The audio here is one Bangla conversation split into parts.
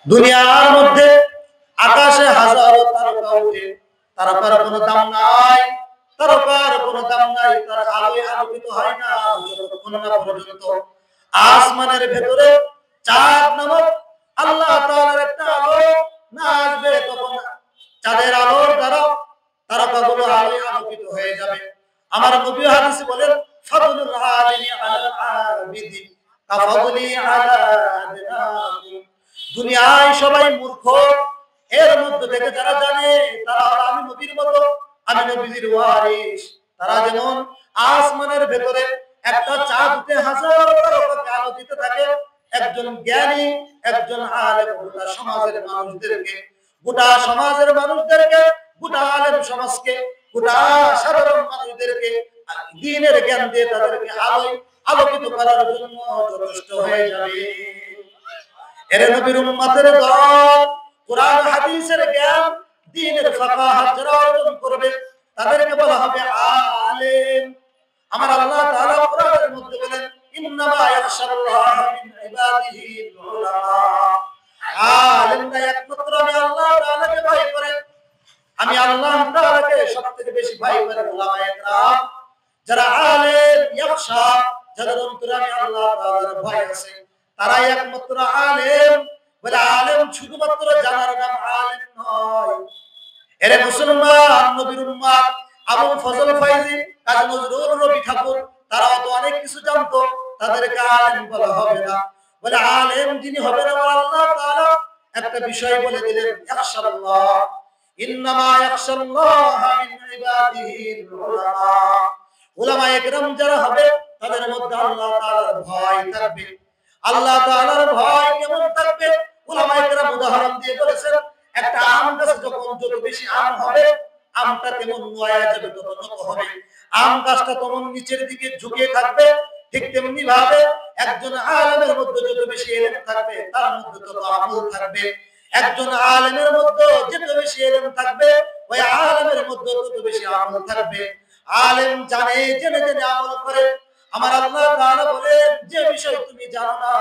দুনিয়ার মধ্যে আকাশে হাজারো তারকা ওঠে, তারকার কোনো দাম নাই, তারকার কোনো দাম নাই, তার আলোয় আলোকিত হয় না যতক্ষণ না পর্যন্ত আসমানের ভেতরে চাঁদ নামক আল্লাহ তাআলার একটা আলো না আসবে, তখন চাঁদের আলোর দ্বারা তারকাগুলো আলোয় আলোকিত হয়ে যাবে। আমার নবী হাদিসে বলেন, ফাদলুল আলিমি আলাল আবিদি কাফাদলি আলা আদনাকুম। দুনিয়ায় সবাই মূর্খ, এর মধ্যে থেকে যারা জানে তারা আমি নবীর মতো, আমি নবীর ওয়ারিস। তারা যেমন আসমানের ভেতরে একটা চাঁদ উঠে হাজার তারকাকে আলো দিতে থাকে, একজন জ্ঞানী, একজন আলেম গোটা সমাজের মানুষদেরকে, গোটা সমাজের মানুষদেরকে, গোটা আলেম সমাজকে, গোটা সাধারণ মানুষদেরকে দ্বীনের জ্ঞান দিয়ে তাদেরকে আলোকিত করার জন্য যথেষ্ট হয়ে যাবে। এর নবীর উম্মতের দল কোরআন হাদিসের জ্ঞান, দ্বীনের ফাকাহাত যারা অর্জন করবে তাদেরকে বলা হবে আলেম। আমার আল্লাহ তাআলা কোরআনের মধ্যে বলেন, ইন্নামা ইয়াখশাল্লাহ মিন ইবাদিহিল উলামা। আলেমরা একমাত্র আমি আল্লাহ তাআলাকে ভয় করে, আমি আল্লাহ তাআলাকে সবথেকে বেশি ভয় করে উলামায়ে কেরাম। যারা আলেম ইয়াখশা, যাদের অন্তরে আমি আল্লাহ তাআলার ভয় আছে, তারাই একমাত্র আলেম। বলে আলেম শুধুমাত্র জানার নাম আলেম নয়। এরে মুসলমান, নবীর উম্মত আবুল ফজল ফাইজি, কাজী নজরুল রবি ঠাকুর, তারাও তো অনেক কিছু জানতো, তাদেরকে আলেম বলা হবে না। বলে আলেম যিনি হবেন আমার আল্লাহ তাআলা একটা বিষয় বলে দিলেন, ইয়াখশাল্লাহ, ইন্নামা ইয়াখশাল্লাহ মিন ইবাদিহিল উলামা। উলামায়ে কেরাম যারা হবে তাদের মধ্যে আল্লাহ তাআলার ভয় থাকবে। আল্লাহ তাআলার ভয় কেমন থাকবে? উলামায়ে কেরাম উদাহরণ দিয়ে বলেছেন, একটা আম গাছে যখন যত বেশি আম হবে, আমটা তেমন নোয়া যাবে, তত নত হবে, আম গাছটা তখন নিচের দিকে ঝুঁকে থাকবে। ঠিক তেমনি ভাবে একজন আলেমের মধ্যে যত বেশি ইলম থাকবে, তার মধ্যে তত আমল থাকবে। একজন আলেমের মধ্যে যত বেশি ইলম থাকবে, ওই আলেমের মধ্যে তত বেশি আমল থাকবে। আলেম জানে, জেনে জেনে আমল করে। আমার আল্লাহ তাআলা বলেন, যে বিষয় তুমি জানো না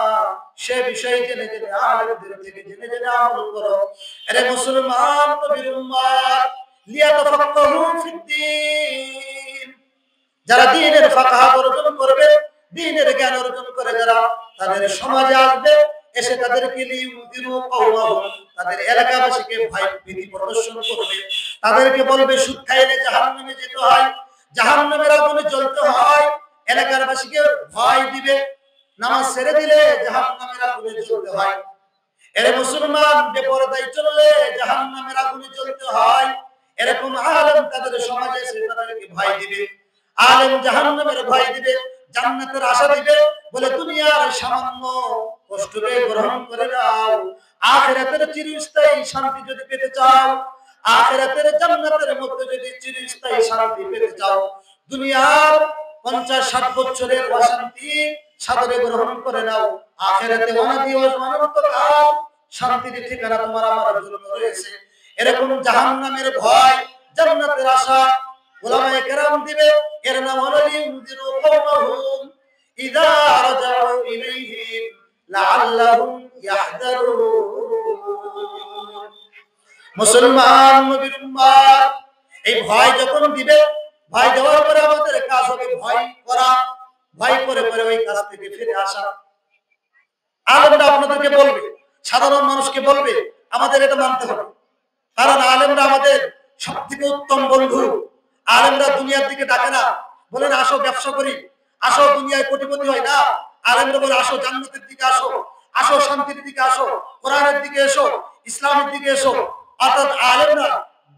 সে বিষয় জেনে জেনে আলেমদের থেকে জেনে জেনে আমল করো। আরে মুসলমান, নবীর উম্মত, লিয়াতাফাক্কাহু ফিদ্দীন, যারা দ্বীনের ফাকাহাত অর্জন করবে, দ্বীনের জ্ঞান অর্জন করে যারা, তাদের সমাজে আসবে, এসে তাদেরকে লিউযিরু কওমাহুম, তাদের এলাকাবাসীকে ভয় ভীতি প্রদর্শন করবে। তাদেরকে বলবে সুদ খাইলে জাহান্নামে যেতে হয়, জাহান্নামের আগুনে জ্বলতে হয়। এলাকার বাসীকে ভয় দিবে, নামাজ ছেড়ে দিলে জাহান্নামের আগুনে জ্বলতে হয়। এরে মুসলমান, বেপরদায় চললে জাহান্নামের আগুনে জ্বলতে হয়। এরকম আলেম তাদের সমাজে এসে তাদেরকে ভয় দিবে। আলেম জাহান্নামের ভয় দিবে, জান্নাতের আশা দিবে। বলে দুনিয়ার সামান্য কষ্টকে গ্রহণ করে নাও, আখিরাতের চিরস্থায়ী শান্তি যদি পেতে চাও, আখিরাতের জান্নাতের মধ্যে যদি চিরস্থায়ী শান্তি পেতে চাও, দুনিয়ার 50-60 বছরের অশান্তি সাদরে গ্রহণ করে নাও। আখিরাতে অনাদি অনন্তকাল শান্তির ঠিকানা তোমার আমার জন্য রয়েছে। এরকম জাহান্নামের ভয়, জান্নাতের আশা উলামায়ে কেরাম দিবে। এর নাম হলো লিউযিরু কওমাহুম ইযা রাজাউ ইলাইহিম লাআল্লাহুম ইয়াহদারুন। মুসলমান, নবীর উম্মত, এই ভয় যখন দিবে, ভয় দেওয়ার পরে আমাদের কাজ হবে ভয় করা, ভয় করে করে ওই কাজ থেকে ফিরে আসা। আলেমরা আপনাদেরকে বলবে, সাধারণ মানুষকে বলবে, আমাদের এটা মানতে হবে, কারণ আলেমরা আমাদের সবথেকে উত্তম বন্ধু। আলেমরা দুনিয়ার দিকে ডাকে না, বলেন আসো ব্যবসা করি, আসো দুনিয়ায় কোটিপতি হয় না। আলেমরা বলে আসো জান্নাতের দিকে আসো, আসো শান্তির দিকে আসো, কোরআনের দিকে এসো, ইসলামের দিকে এসো। অর্থাৎ আলেমরা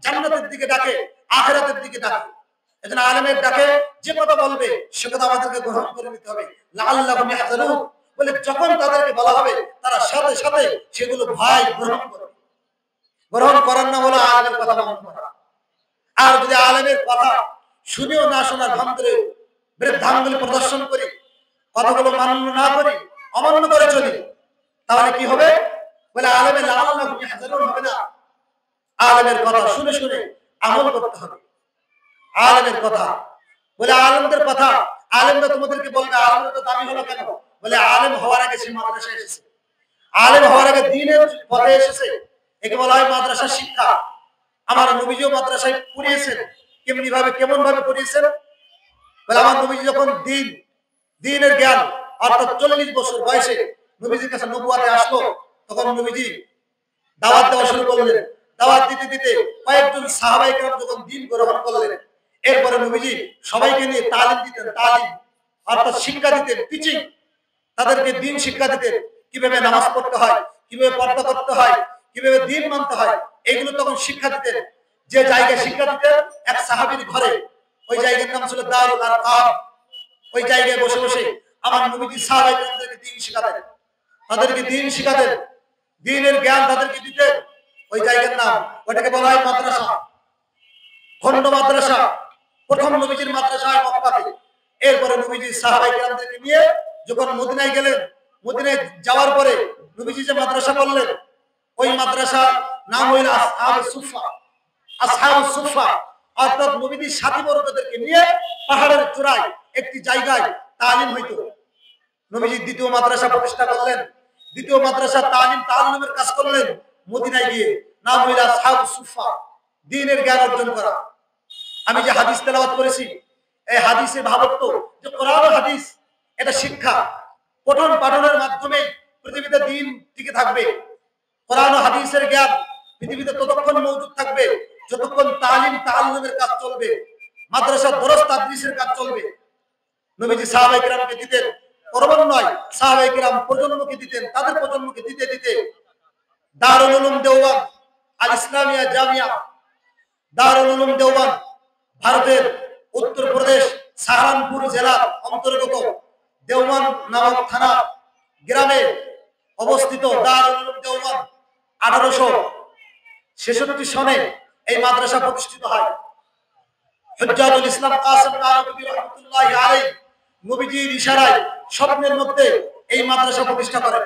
জান্নাতের দিকে ডাকে, আখিরাতের দিকে ডাকে। এজন্য আলেমের ডাকে যে কথা বলবে সে কথা আমাদেরকে গ্রহণ করে নিতে হবে। লাআল্লাহুম ইয়াহজারুন, বলে যখন তাদেরকে বলা হবে তারা সাথে সাথে সেগুলো ভয় গ্রহণ করবে। গ্রহণ করার নাম হলো আলেমের কথা মান্য করা। আর যদি আলেমের কথা শুনেও না শোনার ভান করে বৃদ্ধাঙ্গুলি প্রদর্শন করি, কথাগুলো মান্য না করি, অমান্য করে চলি, তাহলে কি হবে? বলে আলেমের লাআল্লাহুম ইয়াহজারুন হবে না। আলেমের কথা শুনে শুনে আমল করতে হবে। আলেমের কথা, বলে আলেমদের কথা, আলেমরা তোমাদেরকে বলবে আলেমরা তো দামি হলো কেন? বলে আলেম হওয়ার আগে সে মাদ্রাসায় এসেছে, আলেম হওয়ার আগে দ্বীনের পথে এসেছে, একে বলা হয় মাদ্রাসা শিক্ষা। আমার নবীজিও মাদ্রাসায় পড়িয়েছেন। কেমন ভাবে পড়িয়েছেন? বলে আমার নবীজি যখন দ্বীনের জ্ঞান অর্থাৎ 40 বছর বয়সে নবীজির কাছে নবুয়াতে আসলো, তখন নবীজি দাওয়াত দেওয়া শুরু করলেন। দাওয়াত দিতে দিতে কয়েকজন সাহাবায়ে কেরাম যখন দ্বীন গ্রহণ করলেন, এরপরে নবীজি সবাইকে নিয়ে তালিম দিতেন, অর্থাৎ শিক্ষা দিতেন, টিচিং। তাদেরকে দ্বীন শিক্ষা দিতেন, কিভাবে নামাজ পড়তে হয়, কিভাবে পর্দা করতে হয়, কিভাবে দ্বীন মানতে হয়, এগুলো তখন শিক্ষা দিতেন। যে জায়গায় শিক্ষা দিতেন এক সাহাবীর ঘরে, ওই জায়গার নাম ছিল দারুল আরকাম। ওই জায়গায় বসে বসে আমার নবীজি সাহাবায়ে কেরামদেরকে দ্বীন শিখাতেন, তাদেরকে দ্বীন শিখাতেন, দ্বীনের জ্ঞান তাদেরকে দিতেন। ওই জায়গার নাম, ওটাকে বলা হয় মাদ্রাসা, খন্ড মাদ্রাসা। প্রথম নবীজির মাদ্রাসা হয় মক্কাতে। এরপরে নবীজি সাহাবায়ে কেরামদেরকে নিয়ে যখন মদিনায় গেলেন, মদিনায় যাওয়ার পরে নবীজি যে মাদ্রাসা করলেন, ওই মাদ্রাসার নাম হইল আসহাবুস সুফা। অর্থাৎ নবীজির সাথীবর্গদেরকে নিয়ে পাহাড়ের চূড়ায় একটি জায়গায় তালিম হইতো। নবীজি দ্বিতীয় মাদ্রাসা প্রতিষ্ঠা করলেন, দ্বিতীয় মাদ্রাসা তালিমের কাজ করলেন মদিনায় গিয়ে, নাম হইল আসহাবুস সুফা, দ্বীনের জ্ঞান অর্জন করা। আমি যে হাদিস তেলাওয়াত করেছি, এই হাদিসে ভাবার্থ যে কোরআন ও হাদিস এটা শিক্ষা, পঠন পাঠনের মাধ্যমে পৃথিবীতে দ্বীন টিকে থাকবে। কোরআন ও হাদিসের জ্ঞান পৃথিবীতে ততক্ষণ মজুদ থাকবে যতক্ষণ তালিমের কাজ চলবে, মাদ্রাসার দরস তাদরিসের কাজ চলবে। নবীজি সাহাবায়ে কেরামকে দিতেন, ক্রমান্বয়ে সাহাবায়ে কেরাম প্রজন্মকে দিতেন, তাদের প্রজন্মকে দিতে দিতে দারুল উলুম দেওবন্দ আল ইসলামিয়া জামিয়া, দারুল উলুম দেওবন্দ ভারতের উত্তরপ্রদেশ সাহারানপুর জেলার অন্তর্গত দেওবন্দ নামক থানা গ্রামে অবস্থিত দারুল উলুম দেওবন্দ 1866 সনে এই মাদ্রাসা প্রতিষ্ঠিত হয়। হুজ্জাতুল ইসলাম কাসিম নানবী রাহমাতুল্লাহি আলাইহি নবীজির ইশারায় স্বপ্নের মধ্যে এই মাদ্রাসা প্রতিষ্ঠা করেন।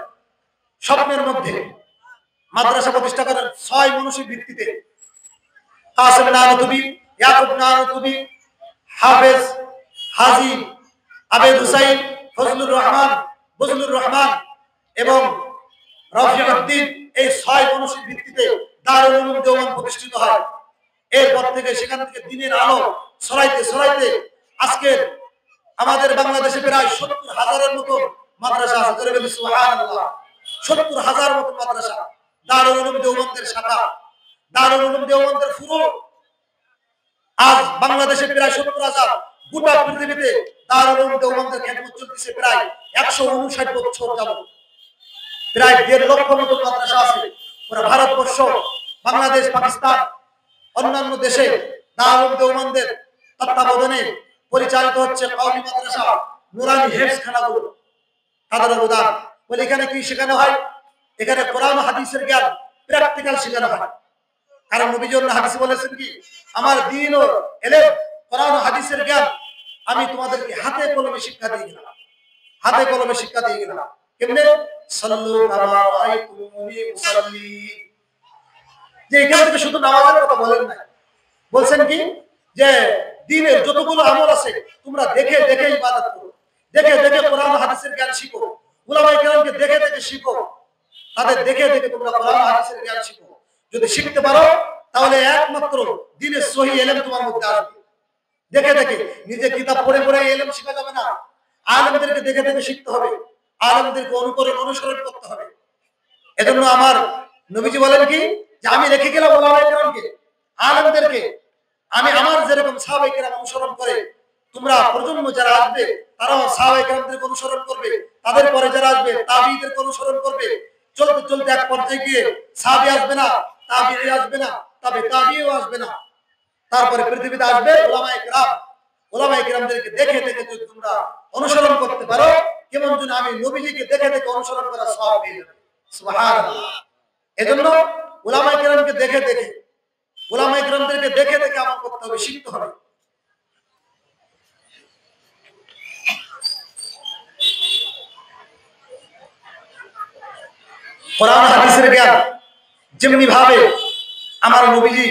স্বপ্নের মধ্যে মাদ্রাসা প্রতিষ্ঠা করেন 6 মানুষের ভিত্তিতে। কাসিম নানবী, ইয়াকুব নানবী, হাফেজ হাজী আবেদ হুসাইন, ফজলুর রহমান এবং রফিউদ্দিন, এই 6 মানুষের ভিত্তিতে দারুল উলুম দেওবন্দ প্রতিষ্ঠিত হয়। এরপর থেকে সেখান থেকে দ্বীনের আলো ছড়াইতে আজকে আমাদের বাংলাদেশে প্রায় 70,000-এর মতো মাদ্রাসা আছে। সুবহানাল্লাহ, 70,000 মতো মাদ্রাসা, দারুল উলুম দেওবন্দের শাখা, দারুল উলুম দেওবন্দের ফুরু। আজ বাংলাদেশে প্রায় 70,000, গোটা পৃথিবীতে দারুল উলুম দেওবন্দের খেদমত চলতেছে প্রায় 159 বছর যাবত। প্রায় 1.5 লক্ষ মতো মাদ্রাসা আছে পুরো ভারতবর্ষ, বাংলাদেশ, পাকিস্তান, অন্যান্য দেশে দারুল উলুম দেওবন্দের তত্ত্বাবধানে পরিচালিত হচ্ছে কওমি মাদ্রাসা, নুরানি হেফজখানাগুলো। তাদের অবদান বলে এখানে কি শেখানো হয়? এখানে কোরআন ও হাদিসের জ্ঞান প্র্যাকটিক্যাল শেখানো হয়। কারণ নবীজি হাদিসে বলেছেন কি, আমার দ্বীন ও ইলম, কোরআন ও হাদিসের জ্ঞান আমি তোমাদেরকে হাতে কলমে শিক্ষা দিয়ে গেলাম, হাতে কলমে শিক্ষা দিয়ে গেলাম। কেমনে? সাল্লু কামা রাআইতুমুনি উসাল্লি। যে এখানে থেকে শুধু নামাজের কথা বলেন না, বলছেন কি যে দ্বীনের যতগুলো আমল আছে তোমরা দেখে দেখে ইবাদত করো, দেখে দেখে কোরআন ও হাদিসের জ্ঞান শিখো, উলামায়ে কেরামকে দেখে দেখে শিখো, তাদের দেখে দেখে তোমরা কোরআন ও হাদিসের জ্ঞান শিখো। যদি শিখতে পারো তাহলে একমাত্র দ্বীনের সহিহ ইলম তোমার মধ্যে আসবে। দেখে দেখে, নিজে কিতাব পড়ে পড়ে ইলম শেখা যাবে না, আলেমদেরকে দেখে দেখে শিখতে হবে, আলেমদেরকে অনুসরণ করতে হবে। এজন্য আমার নবীজি বলেন কি যে আমি রেখে গেলাম উলামায়ে কেরামকে, আলেমদেরকে, আমি আমার যেরকম সাহাবায়ে কেরাম অনুসরণ করে তোমরা প্রজন্ম যারা আসবে তারাও সাহাবায়ে কেরামদেরকে অনুসরণ করবে, তাদের পরে যারা আসবে তাবিঈদেরকে অনুসরণ করবে। চলতে চলতে এক পর্যায়ে গিয়ে সাহাবী আসবে না, তাবিঈ আসবে না, তাবিঈও আসবে না, তারপরে পৃথিবীতে আসবে উলামায়ে কেরাম। উলামায়ে কেরামদেরকে দেখে দেখে যদি তোমরা অনুসরণ করতে পারো, কেমন যেন আমি নবীজিকে দেখে দেখে অনুসরণ করার সওয়াব পেয়ে যাবে। সুবহানাল্লাহ। এজন্য উলামায়ে কেরামকে দেখে দেখে, উলামায়ে কেরামদেরকে দেখে দেখে আমল করতে হবে, শিখতে হবে। কোরআন হাদিসের জ্ঞান যেমনি ভাবে আমার নবীজি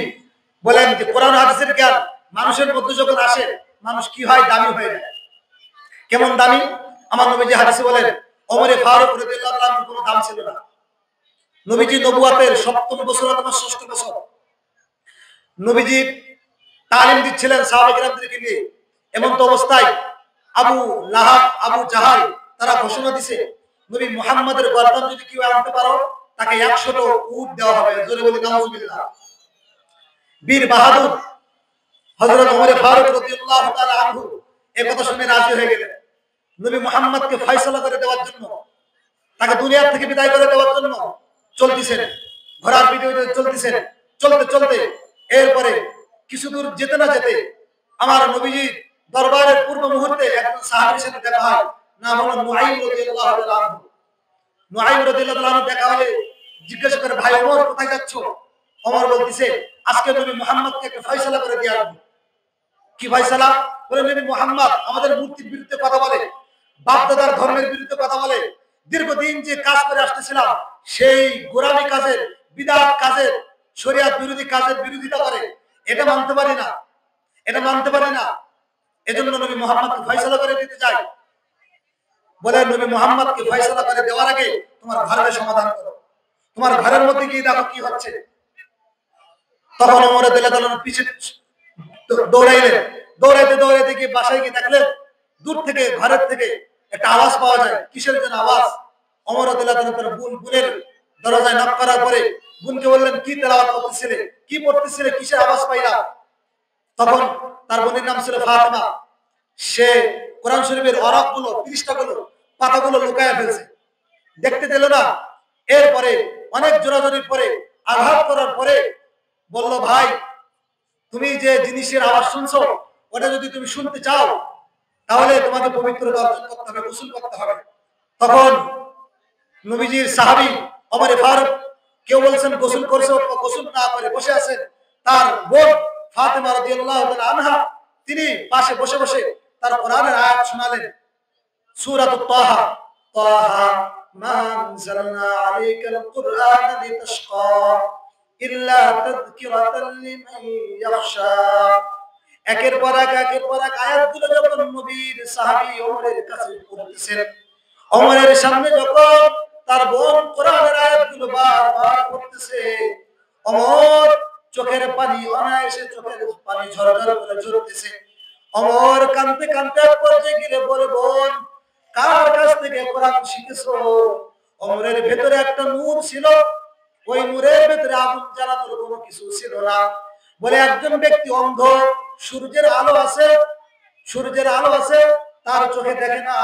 বলেন যে কোরআন হাদিসের জ্ঞান মানুষের মধ্যে যখন আসে, মানুষ কি হয়? দামি হয়ে যায়। কেমন দামি? আমার নবীজি হাদিসে বলেন ওমরে ফারুক রাদিয়াল্লাহু তাআলার কোনো দাম ছিল না, নবীজি নবুয়াতের ৭ম বছর অথবা ৬ষ্ঠ বছর নবীজি তালিম দিচ্ছিলেন সাহাবায়ে কেরামদেরকে নিয়ে। এমন তো অবস্থায় আবু লাহাব, আবু জাহাল তারা ঘোষণা দিছে, নবী মুহাম্মাদের গর্দান যদি কেউ আনতে পারো তাকে ১০০টা উট দেওয়া হবে। জোরে বলি নাউজুবিল্লাহ। বীর বাহাদুর হযরত ওমর ফারুক রাদিয়াল্লাহু তাআলা আনহু এই কথা শুনে রাজি হয়ে গেলেন। নবী মুহাম্মদকে ফয়সালা করে দেওয়ার জন্য, তাকে দুনিয়া থেকে বিদায় করে দেওয়ার জন্য চলতেছেন, ঘোড়ার পিঠে চলতেছেন। চলতে চলতে এরপরে কিছু দূর যেতে না যেতে আমার নবীজি দরবারের পূর্ব মুহূর্তে একজন সাহাবীর সাথে দেখা হয়, নাম হলো নুআইম রাদিয়াল্লাহু তাআলা আনহু। নুআইম রাদিয়াল্লাহু তাআলা আনহু দেখা হলে জিজ্ঞাসা করে, ভাই ওমর কোথায় যাচ্ছ? ওমর বলতেছে, আজকে নবী মুহাম্মদকে একটা ফয়সালা করে দিয়ে আসবো। কি ফয়সালা? বলে, নবী মুহাম্মদ আমাদের মূর্তির বিরুদ্ধে কথা বলে, বাপ দাদার ধর্মের বিরুদ্ধে কথা বলে, দীর্ঘদিন যে কাজ করে আসতেছিলাম সেই গোরামি কাজের, বিদআত কাজের, শরিয়ত বিরোধী কাজের বিরোধিতা করে। এটা মানতে পারি না, এটা মানতে পারি না। এজন্য নবী মুহাম্মদকে ফয়সালা করে দিতে চাই। বলে, নবী মুহাম্মদকে ফয়সালা করে দেওয়ার আগে তোমার ঘরের সমাধান করো, তোমার ঘরের মধ্যে গিয়ে দেখো কি হচ্ছে। তখন ওমর রাদিয়াল্লাহু তাআলা পিছে দৌড়াইলেন। দৌড়াইতে দৌড়াইতে গিয়ে বাসায় গিয়ে দেখলেন দূর থেকে, ঘরের থেকে একটা আওয়াজ পাওয়া যায়। কিসের যেন আওয়াজ। ওমর রাদিয়াল্লাহু তাআলা তার বোনের দরজায় নক করার পরে বোনকে বললেন, কি তেলাওয়াত করতেছিলে, কি পড়তেছিলে, কিসের আওয়াজ পাইলা? তখন তার বোনের নাম ছিল ফাতেমা। সে কোরআন শরীফের ওরাকগুলো, পৃষ্ঠাগুলো, পাতাগুলো লুকায়া ফেলছে, দেখতে দিল না। এরপরে অনেক জোরাজোরির পরে, আঘাত করার পরে বলল, ভাই তুমি যে জিনিসের আওয়াজ শুনছো ওটা যদি তুমি শুনতে চাও তাহলে তোমাকে পবিত্রতা অর্জন করতে হবে, গোসল করতে হবে। তখন নবীজির সাহাবী ওমর ফারুক, কেউ বলছেন গোসল করছে, গোসল না করে বসে আছেন। তার বোন ফাতেমা রাদিয়াল্লাহু তাআলা আনহা তিনি পাশে বসে বসে তার কোরআনের আয়াত শোনালেন। সূরাতুত তাহা, তাহা মা আনজালনা আলাইকাল কুরআনা লিতাশকা ইল্লা তাযকিরাতাল লিমান ইয়াখশা। একের পর এক আয়াতগুলো যখন নবীর সাহাবী ওমরের কাছে পড়তেছেন, ওমরের সামনে যখন তার বোন কোরআনের আয়াতগুলো বারবার পড়তেছে, ওমর চোখের পানি, অনায়াসে চোখের পানি ঝরঝর করে ঝরতেছে। ওমর কাঁদতে কাঁদতে এক পর্যায়ে গিয়ে বলে, বোন কার কাছ থেকে কোরআন শিখেছো? ওমরের ভেতরে একটা নূর ছিল, ওই নূরের ভেতরে আগুন জ্বালানোর কোনো কিছু ছিল না। বলে, একজন ব্যক্তি অন্ধ, সূর্যের আলো আছে, সূর্যের আলো আছে, তার চোখে দেখে না,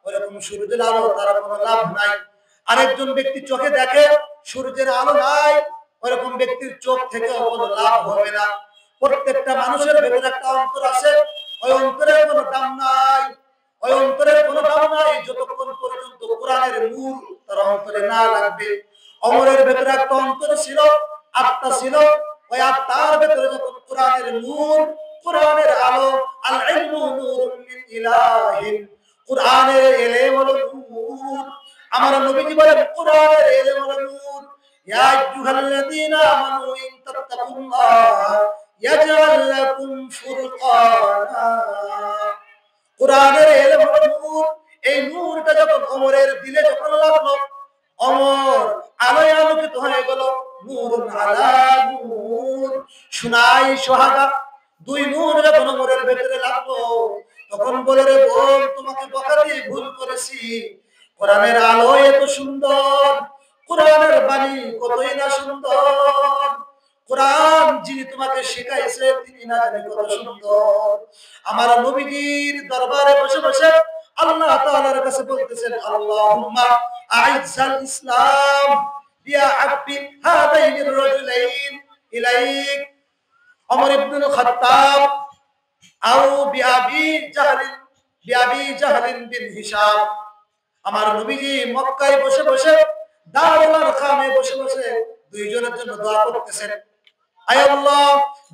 ওরকম সূর্যের আলো তার কোনো লাভ নাই। আরেকজন ব্যক্তি চোখে দেখে, সূর্যের আলো নাই, ওরকম ব্যক্তির চোখ থেকে কোনো লাভ হবে না। প্রত্যেকটা মানুষের ভেতরে একটা অন্তর আছে, ওই অন্তরের কোনো দাম নাই, ওই অন্তরের কোনো দাম নাই যতক্ষণ পর্যন্ত কোরআনের নূর তার অন্তরে না লাগবে। ওমরের ভেতরে একটা অন্তর ছিল, আত্মা ছিল, ওই আত্মার ভেতরে যখন কোরআনের নূর, কোরআনের আলো, আল ইলমু নূরুন মিন ইলাহিন, কোরআনের ইলম হলো নূর। আমার নবীজি বলেন, কোরআনের ইলম হলো নূর। ইয়া আইয়ুহাল্লাযীনা আমানু ইন তাত্তাকুল্লাহ ইয়াজআল লাকুম ফুরকানা। কোরআনের ইলম হলো নূর। এই নূরটা যখন ওমরের দিলে যখন লাগলো, ওমর আলোয় আলোকিত হয়ে গেল। নূরুন আলা নূর, সুনাই সোহাগা, দুই নূর যখন ওমরের ভেতরে লাগলো তখন বলে, রে বোন তোমাকে বকা দিয়ে ভুল করেছি, কোরআনের আলো এত সুন্দর, কোরআনের বাণী কতই না সুন্দর, কোরআন যিনি তোমাকে শিখাইছে তিনি না জানি কত সুন্দর। আমার নবীজির দরবারে বসে বসে আল্লাহ তাআলার কাছে বলতেছেন, আল্লাহুম্মা আইজ্জাল ইসলাম বিআব্দি হাদাইনির রাজুলাইন ইলাইক, ওমর ইবনুল খাত্তাব আও বিআবি জাহলিন বিন হিশাম। আমার নবীজি মক্কায় বসে বসে, দারুল আরকামে বসে বসে দুইজনের জন্য দোয়া করতেছেন। আয় আল্লাহ,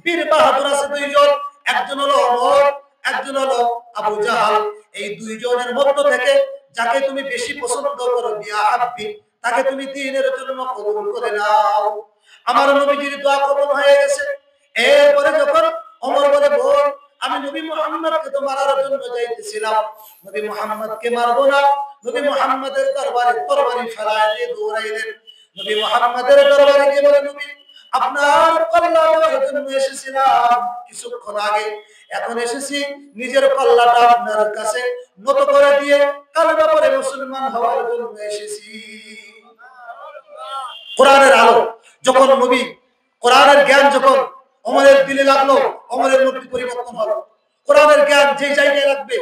বীর বাহাদুর আছে দুইজন, একজন হলো ওমর, একজন হলো আবু জাহাল। এই দুইজনের মধ্য থেকে যাকে তুমি বেশি পছন্দ করো, বিয়া হাব্বি, তাকে তুমি দ্বীনের জন্য কবুল করে নাও। আমার নবীজির দোয়া কবুল হয়ে গেছে। এরপরে যখন ওমর বলে, বোন আমি নবী মুহাম্মদকে তো মারার জন্য যাইতেছিলাম, নবী মুহাম্মদকে মারবো না, নবী মুহাম্মদের দরবারে তরবারি ফেলায় দিয়ে দৌড়াইলেন। নবী মুহাম্মাদের দরবারে গিয়ে বলে, নবী আপনার কল্লা দেওয়ার জন্য এসেছিলাম কিছুক্ষণ আগে, এখন এসেছি নিজের কল্লাটা আপনার কাছে নত করে দিয়ে কালেমা পড়ে মুসলমান হওয়ার জন্য এসেছি। কোরআনের আলো যখন নবী, কোরআনের জ্ঞান যখন ওমরের দিলে লাগলো, ওমরের মধ্যে পরিবর্তন হলো। কোরআনের জ্ঞান যে জায়গায় লাগবে,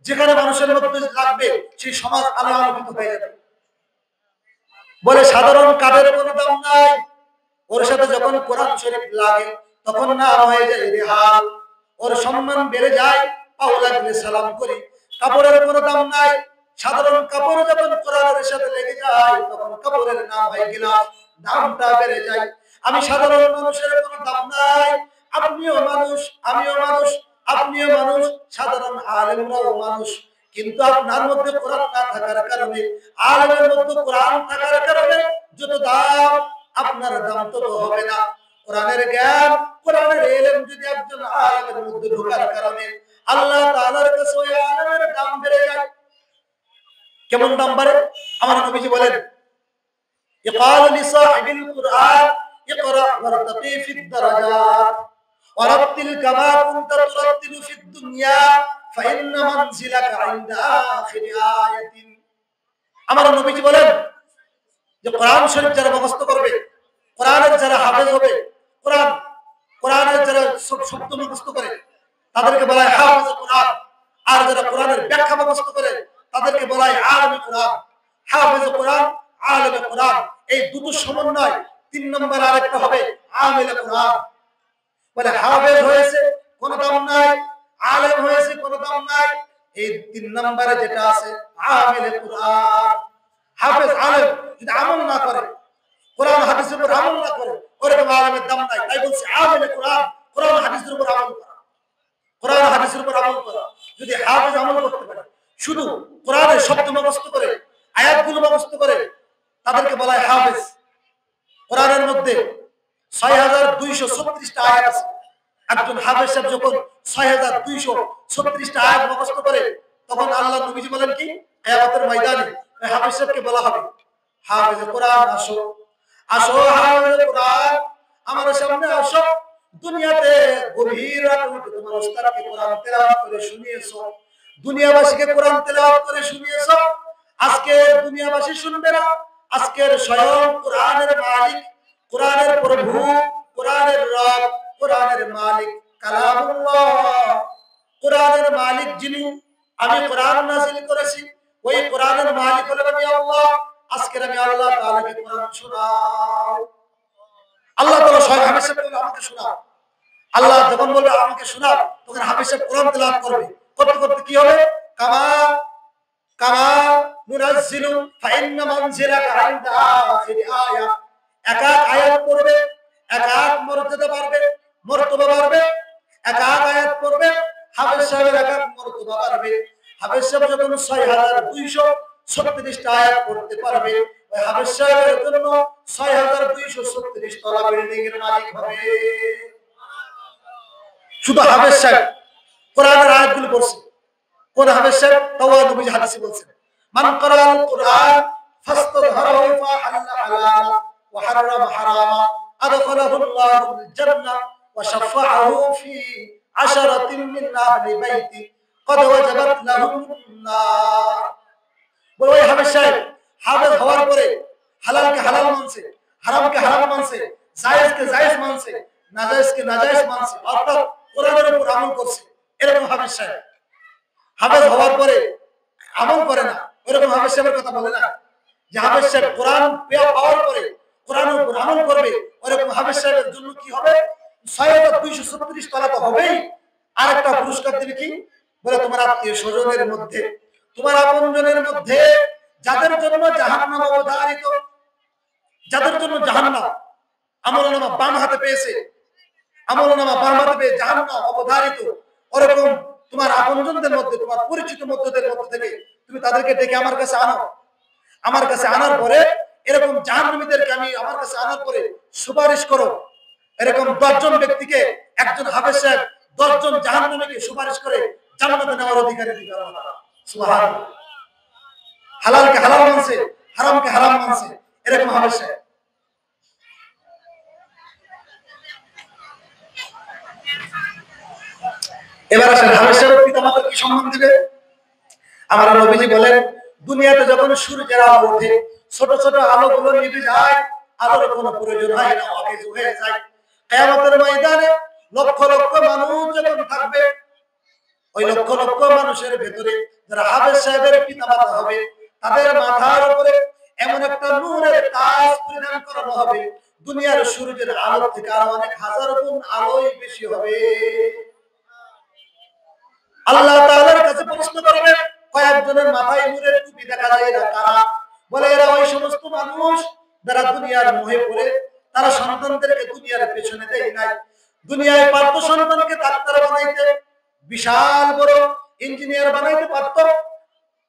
যেখানে মানুষের মধ্যে লাগবে, সেই সমাজ আলো আলোকিত হয়ে যাবে। বলে সাধারণ কাঠের কোনো দাম নাই, ওর সাথে যখন কোরআন শরীফ লাগে তখন নাম হয়ে যায় রেহাল, ওর সম্মান বেড়ে যায়, পাও লাগলে সালাম করি। কাপড়ের কোনো দাম নাই, সাধারণ কাপড় যখন কোরআনের সাথে লেগে যায় তখন কাপড়ের নাম হয় গিলাফ, দামটা বেড়ে যায়। আমি সাধারণ মানুষের কোনো দাম নাই, আপনিও মানুষ, আমিও মানুষ, আপনিও মানুষ, সাধারণ আলেমরাও মানুষ, কিন্তু আপনার মধ্যে কোরআন না থাকার কারণে, আলেমের মধ্যে কোরআন থাকার কারণে যত দাম, আপনার দাম তত হবে না। কোরআনের জ্ঞান, কোরআনের ইলম যদি একজন আলেমের মধ্যে ঢোকার কারণে আল্লাহ তাআলার কাছে ওই আলেমের দাম বেড়ে যায়। কেমন দাম বাড়ে? আমার নবীজি বলেন, ইকাল লিসাহিবিল কুরআন ইকরা ওয়ারতাকি ফিদ দারাজাত ওয়ারাতিল কামা কুনতা তুরাতিলু ফিদ দুনিয়া ফাইন্না মানজিলাকা ইনদা আখিরি আয়াতিন। আমার নবীজি বলেন যে কোরআন শরীফ যারা মুখস্থ করবে, কোরআনের যারা হাফেজ হবে, কোরআনের যারা সব শব্দ মুখস্থ করে তাদেরকে বলা হয় হাফেজ কোরআন। আর যারা কোরআনের ব্যাখ্যা মুখস্থ করে তাদেরকে বলা হয় আলেমে কোরআন। হাফেজ কোরআন, আলেমে কোরআন, এই দুটো সমন্বয়। 3 নম্বর আরেকটা হবে আমিলে কোরআন। বলে হাফেজ হয়েছে কোনো দাম নাই, আলেম হয়েছে কোনো দাম নাই, এই 3 নম্বরে যেটা আছে আমিলে কোরআন। হাফেজ আলেম যদি আমল না করে, কোরআন হাদিসের উপর আমল না করে, ওরকম আলেমের দাম নাই। তাই বলছে আমিলে কোরআন, কোরআন হাদিসের উপর আমল করা, কোরআন হাদিসের উপর আমল করা। যদি হাফেজ আমল করতে পারে, শুধু কোরআনের শব্দ মুখস্থ করে, আয়াতগুলো মুখস্থ করে, তাদেরকে বলা হয় হাফেজ। কোরআনের মধ্যে ৬২৩৬টা আয়াত আছে। একজন হাফেজ সাহেব যখন ৬২৩৬টা আয়াত মুখস্থ করে, তখন আল্লাহ নবীজি বলেন কি, কিয়ামতের ময়দানে হাফেজ সাহেবকে বলা হবে, হাফেজ কোরআন আসো, আসো হাফেজ কোরআন, আমার সামনে আসো। দুনিয়াতে গভীর রাতে উঠে তোমার ওস্তাদকে কোরআন তেলাওয়াত করে শুনিয়েছো, দুনিয়াবাসীকে কোরআন তেলাওয়াত করে শুনিয়েছো। আজকে দুনিয়াবাসী শুনবে না, আজকের স্বয়ং কোরআনের মালিক, কোরআনের প্রভু, কোরআনের রব, কোরআনের মালিক কালামুল্লাহ, কোরআনের মালিক যিনি, আমি কোরআন নাযিল করেছি, ওই কোরআনের মালিক হলেন আমি আল্লাহ। আজকে আমি আল্লাহ তাআলাকে কোরআন শোনাও। আল্লাহ তাআলা স্বয়ং হাফেজ সাহেবকে আমাকে শোনাও। আল্লাহ যখন বলবে আমাকে শোনাও, তখন হাফেজ সাহেব কোরআন তেলাওয়াত করবে। করতে করতে কি হবে, কামা কামা নুনাজ্জিলু ফাইন্না মানজিলাকা ইনদা আখিরি আয়া। এক এক আয়াত পড়বে, এক এক মর্যাদা বাড়বে, মর্তবা বাড়বে। এক এক আয়াত পড়বে, হাফেজ সাহেবের এক এক মর্তবা বাড়বে। হাফেজ সাহেব যখন ৬২৩৬টা আয়াত পড়তে পারবে, ওই হাফেজ সাহেবের জন্য ৬২৩৬ তলা বিল্ডিং এর মালিক হবে। শুধু হাফেজ সাহেব কোরআনের আয়াতগুলো পড়ছে। কোন হাফেজ সাহেব? তাওয়া নবী হাদিসে বলছেন, মান ক্বারাআল কুরআন ফাস্তাযহারাহু ফাহাল্লা হালালা ওয়া হারামা হারামা আদখালাহু আল্লাহুল জান্নাহ ওয়া শাফাআহু ফি আশরাতিন মিন আহলি বাইতি ক্বাদ ওয়াজাবাত লাহুম নার। বলে ওই হাফেজ সাহেব হাফেজ হওয়ার পরে হালালকে হালাল মানছে, হারামকে হারাম মানছে, জায়েজকে জায়েজ মানছে, নাজায়েজকে নাজায়েজ মানছে, অর্থাৎ কোরআনের উপর আমল করছে। এরকম হাফেজ সাহেব। হাফেজ হওয়ার পরে আমল করে না, ওরকম হাফেজ সাহেবের কথা বলে না। যে হাফেজ সাহেব কোরআন পাওয়ার পরে কোরআনের উপর আমল করবে, ওরকম হাফেজ সাহেবের জন্য কি হবে, ৬২৩৬ তলা তো হবেই। আর একটা পুরস্কার দিবে কি, বলে তোমার আত্মীয় স্বজনের মধ্যে, তোমার আপনজনের মধ্যে যাদের জন্য জাহান্নাম অবধারিত, যাদের জন্য জাহান্নাম আমলনামা বাম হাতে পেয়েছে, আমলনামা বাম হাতে পেয়ে জাহান্নাম অবধারিত, ওরকম তোমার আপনজনদের মধ্যে, তোমার পরিচিত মধ্যদের মধ্যে থেকে তুমি তাদেরকে ডেকে আমার কাছে আনো। আমার কাছে আনার পরে এরকম জাহান্নামীদেরকে আমি আমার কাছে আনার পরে সুপারিশ করো। এরকম 10 জন ব্যক্তিকে একজন হাফেজ সাহেব 10 জন জাহান্নামীকে সুপারিশ করে জান্নাতে নেওয়ার অধিকারী দিবেন আল্লাহ। সুবহানাল্লাহ। হালালকে হালাল মানছে, হারামকে হারাম মানছে, এরকম হাফেজ সাহেব। এবার আসেন হামেশার পিতামাতার কি সম্মান দিবে? আমার নবীজি বলেন, দুনিয়াতে যখন সূর্যের আলো ওঠে, ছোট ছোট আলোগুলো নিভে যায়, আলোর কোনো প্রয়োজন হয় না, অকেজ হয়ে যায়। কিয়ামতের ময়দানে লক্ষ লক্ষ মানুষ যখন থাকবে, ওই লক্ষ লক্ষ মানুষের ভেতরে যারা হাফেজ সাহেবের পিতামাতা হবে, তাদের মাথার উপরে এমন একটা নূরের তাজ পরিধান করানো হবে, দুনিয়ার সূর্যের আলো থেকে আরো অনেক হাজার গুণ আলোই বেশি হবে। আল্লাহ তাআলার কাছে প্রশ্ন করবে, কয়েকজনের মাথায় নূরের টুপি দেখা যায়, এরা কারা? বলে, এরা ওই সমস্ত মানুষ যারা দুনিয়ার মোহে পড়ে তারা সন্তানদেরকে দুনিয়ার পেছনে দেয় নাই। দুনিয়ায় পারত সন্তানকে ডাক্তার বানাইতে, বিশাল বড় ইঞ্জিনিয়ার বানাইতে পারত,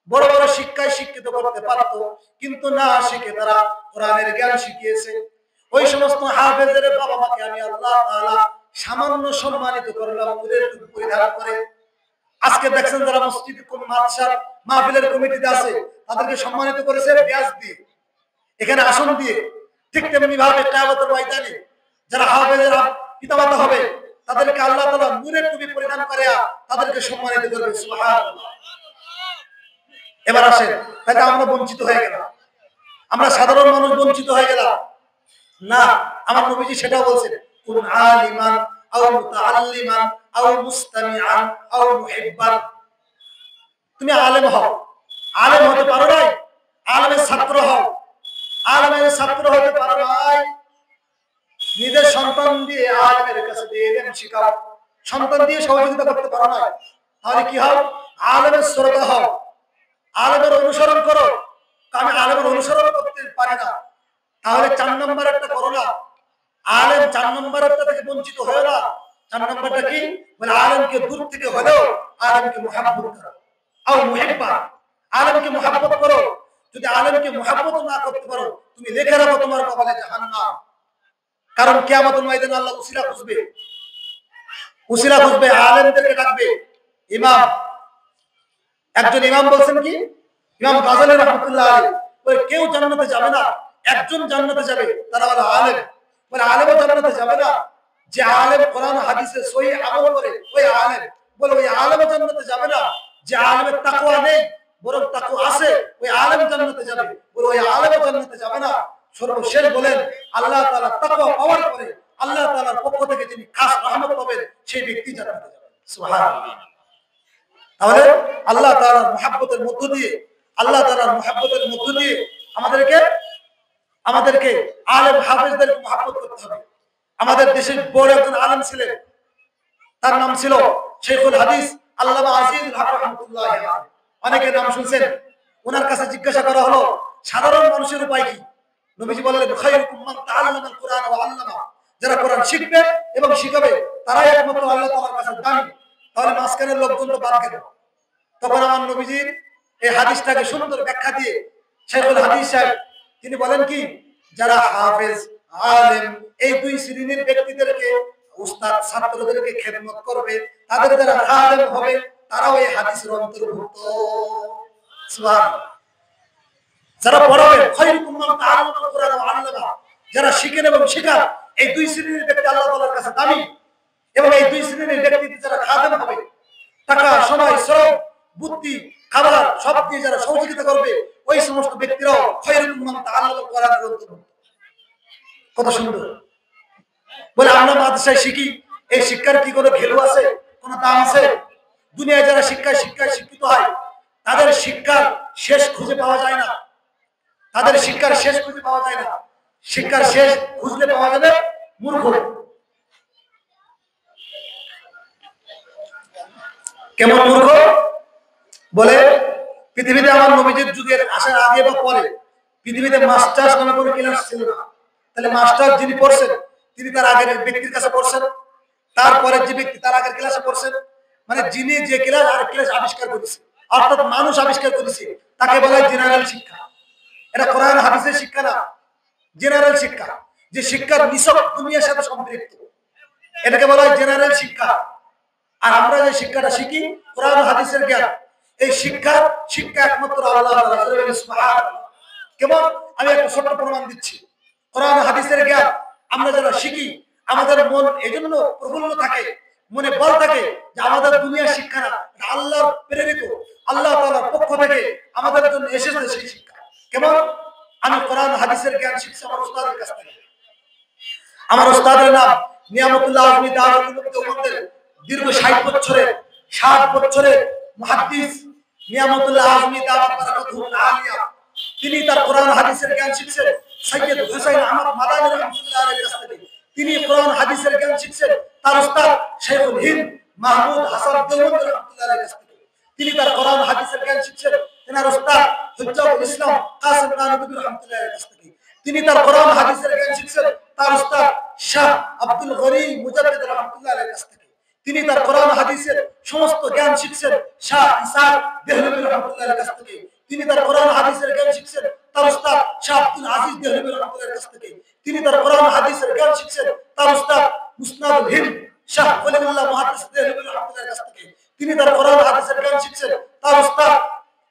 বড় বড় শিক্ষায় শিক্ষিত করতে পারত, কিন্তু না শিখে তারা কোরআনের জ্ঞান শিখিয়েছে। ওই সমস্ত হাফেজের বাবা মাকে আমি আল্লাহ তাআলা সামান্য সম্মানিত করলাম নূরের টুপি পরিধান করে। আজকে দেখছেন যারা মসজিদ কোন মাদ্রাসা মাহফিলের কমিটিতে আছে, তাদেরকে সম্মানিত করেছে ব্যাজ দিয়ে, এখানে আসন দিয়ে। ঠিক তেমনি ভাবে কিয়ামতের ময়দানে যারা হাফেজের পিতামাতা হবে, তাদেরকে আল্লাহ তাআলা নূরের টুপি পরিধান করে তাদেরকে সম্মানিত করবে। সুবহানাল্লাহ। এবার আসেন, তাই আমরা বঞ্চিত হয়ে গেলাম, আমরা সাধারণ মানুষ বঞ্চিত হয়ে গেলাম না। আমার নবীজি সেটাও বলছেন, কুন আলিমান আও মুতাআল্লিমান আও মুস্তামিআন আও মুহিব্বান। তুমি আলেম হও, আলেম হতে পারো নাই, আলেমের ছাত্র হও। আলেমের ছাত্র হতে পারো নাই, নিজের সন্তান দিয়ে আলেমের কাছে দিয়ে ইলম শিখাও। সন্তান দিয়ে সহযোগিতা করতে পারো না, তাহলে কি হও? আলেমের শ্রোতা হও, আলেমের অনুসরণ করো। আমি আলেমের অনুসরণ করতে পারি না, তাহলে 4 নম্বর একটা করো না। আলেম 4 নম্বরটা থেকে বঞ্চিত হয় না। 4 নম্বরটা কি? বলে আলেমকে দূর থেকে হলেও আলেমকে মুহাব্বত করো, আর মুহিব্বা, আলেমকে মুহাব্বত করো। যদি আলেমকে মুহাব্বত না করতে পারো, তুমি লিখে রাখো তোমার কপালে জাহান্নাম। কারণ কিয়ামতের ময়দানে আল্লাহ উসিলা খুঁজবে, উসিলা খুঁজবে, আলেমদেরকে ডাকবে। একজন ইমাম বলছেন কি, ইমাম গাজালি রাহমাতুল্লাহ আলাইহি, বলে কেউ জান্নাতে যাবে না, একজন জান্নাতে যাবে, তারা হলো আলেম। বলে আলেমও জান্নাতে যাবে না, যে আলেম কোরআন হাদিসে সহিহ আমল করে ওই আলেম। বলে ওই আলেমও জান্নাতে যাবে না, যে আলেমের তাকওয়া নেই বরং তাকওয়া আছে, ওই আলেম জান্নাতে যাবে। বলে ওই আলেমও জান্নাতে যাবে না। সর্বশেষ বলেন, আল্লাহ তাআলা তাকওয়া পাওয়ার পরে আল্লাহ তাআলার পক্ষ থেকে যিনি খাস রহমত পাবেন, সেই ব্যক্তি জান্নাতে যাবে। সুবহানাল্লাহ। তাহলে আল্লাহ তাআলার মুহাব্বতের মধ্য দিয়ে, আল্লাহ তাআলার মুহাব্বতের মধ্য দিয়ে আমাদেরকে আলেম হাফেজদেরকে মুহাব্বত করতে হবে। আমাদের দেশের বড় একজন আলেম ছিলেন, তার নাম ছিল শেখুল হাদিস আল্লামা আজিজুল হক রাহমাতুল্লাহি আলাইহি। অনেকে নাম শুনছেন। ওনার কাছে জিজ্ঞাসা করা হলো, সাধারণ মানুষের উপায় কি? নবীজি বললেন, খায়রুকুম মান তাআল্লামাল কুরআন ওয়া আল্লামা। যারা কোরআন শিখবে এবং শিখাবে তারাই একমাত্র আল্লাহ তাআলার কাছে দামি। তাহলে মাঝখানের লোকজন তো বাদ গেল। তখন আমার নবীজির এই হাদিসটাকে সুন্দর ব্যাখ্যা দিয়ে শেখুল হাদিস সাহেব তিনি বলেন কি, যারা হাফেজ আলেম এই দুই শ্রেণীর ব্যক্তিদেরকে, উস্তাদ ছাত্রদেরকে খেদমত করবে, তাদের যারা আলেম হবে তারাও এই হাদিসের অন্তর্ভুক্ত। সুবহানাল্লাহ। যারা পড়াবে, খায়রুকুম মান তাআল্লামাল কুরআন ওয়া আল্লামা, যারা শিখেন এবং শেখান, এই দুই শ্রেণীর ব্যক্তি আল্লাহ তাআলার কাছে দামি। এবং এই দুই শ্রেণীর ব্যক্তি যারা খাদেম হবে, টাকা, সময়, শ্রম, বুদ্ধি, খাবার সব দিয়ে যারা সহযোগিতা করবে, ওই সমস্ত ব্যক্তিরাও খায়রুকুম মান তাআল্লামাল কুরআনের অন্তর্ভুক্ত। কত সুন্দর। বলে আমরা মাদ্রাসায় শিখি, এই শিক্ষার কি কোনো ভ্যালু আছে, কোনো দাম আছে? দুনিয়ায় যারা শিক্ষায় শিক্ষিত হয়, তাদের শিক্ষার শেষ খুঁজে পাওয়া যায় না, তাদের শিক্ষার শেষ খুঁজে পাওয়া যায় না। শিক্ষার শেষ খুঁজলে পাওয়া যাবে মূর্খ। কেমন মূর্খ? বলে পৃথিবীতে আমার নবীজির যুগের আসার আগে বা পরে পৃথিবীতে মাস্টার্স নামে কোনো ক্লাস ছিল না। তাহলে মাস্টার যিনি পড়ছেন তিনি তার আগের ব্যক্তির কাছে পড়ছেন, তারপরে যে ব্যক্তি তার আগের ক্লাসে পড়ছেন, মানে যিনি যে ক্লাস আর ক্লাস আবিষ্কার করেছে, অর্থাৎ মানুষ আবিষ্কার করেছে, তাকে বলা হয় জেনারেল শিক্ষা। এটা কোরআন হাদিসের শিক্ষা না, জেনারেল শিক্ষা। যে শিক্ষার নিছক দুনিয়ার সাথে সম্পৃক্ত, এটাকে বলা হয় জেনারেল শিক্ষা। আর আমরা যে শিক্ষাটা শিখি কোরআন হাদিসের জ্ঞান, এই শিক্ষা একমাত্র আল্লাহ তাআলা। সুবহানাল্লাহ। কেমন? আমি একটা ছোট্ট প্রমাণ দিচ্ছি। কোরআন হাদিসের জ্ঞান আমরা যারা শিখি, আমাদের মন এজন্য প্রফুল্ল থাকে, মনে বল থাকে যে আমাদের দুনিয়া শিক্ষা না, আল্লাহর প্রেরিত, আল্লাহ তাআলার পক্ষ থেকে আমাদের জন্য এসেছে সেই শিক্ষা। কেমন? আমি কোরআন হাদিসের জ্ঞান শিখছি আমার উস্তাদের কাছ থেকে। আমার উস্তাদের নাম নিয়ামতুল্লাহ আজমি দারুল দেওবন্দের দীর্ঘ 60 বছরের মুহাদ্দিস নিয়ামতুল্লাহ আজমি দাওয়াত বারাকাতুহুল আলিয়া। তিনি তার কোরআন হাদিসের জ্ঞান শিখছেন সৈয়দ হুসাইন আহমদ মাদানী রাহমাতুল্লাহ আলাইহির কাছ থেকে। তিনি কোরআন হাদিসের জ্ঞান শিখছেন তার উস্তাদ শাইখুল হিন্দ মাহমুদ হাসান দেওবন্দি রাহমাতুল্লাহ আলাইহির কাছ থেকে। তিনি তার কোরআন হাদিসের জ্ঞান শিখছেন তেনার উস্তাদ হুজ্জাতুল ইসলাম কাসিম নানবী রাহমাতুল্লাহ আলাইহির কাছ থেকে। তিনি তার কোরআন হাদিসের জ্ঞান শিখছেন তার উস্তাদ শাহ আব্দুল গনি মুজাদ্দিদ রাহমাতুল্লাহ আলাইহির কাছ থেকে। তিনি তার কোরআন হাদিসের সমস্ত জ্ঞান শিখছেন শাহ ইসহাক দেহলভী রাহমাতুল্লাহ আলাইহির কাছ থেকে। তিনি তার কোরআন হাদিসের জ্ঞান শিখছেন তার উস্তাদ শাহ আব্দুল আজিজ দেহলভী রাহমাতুল্লাহ আলাইহির কাছ থেকে। তিনি তার কোরআন হাদিসের জ্ঞান শিখছেন তার উস্তাদ মুসনাদুল হিন্দ শাহ ওলিউল্লাহ মুহাদ্দিস দেহলভী রাহমাতুল্লাহ আলাইহির কাছ থেকে। তিনি তার কোরআন হাদিসের জ্ঞান শিখছেন তার উস্তাদ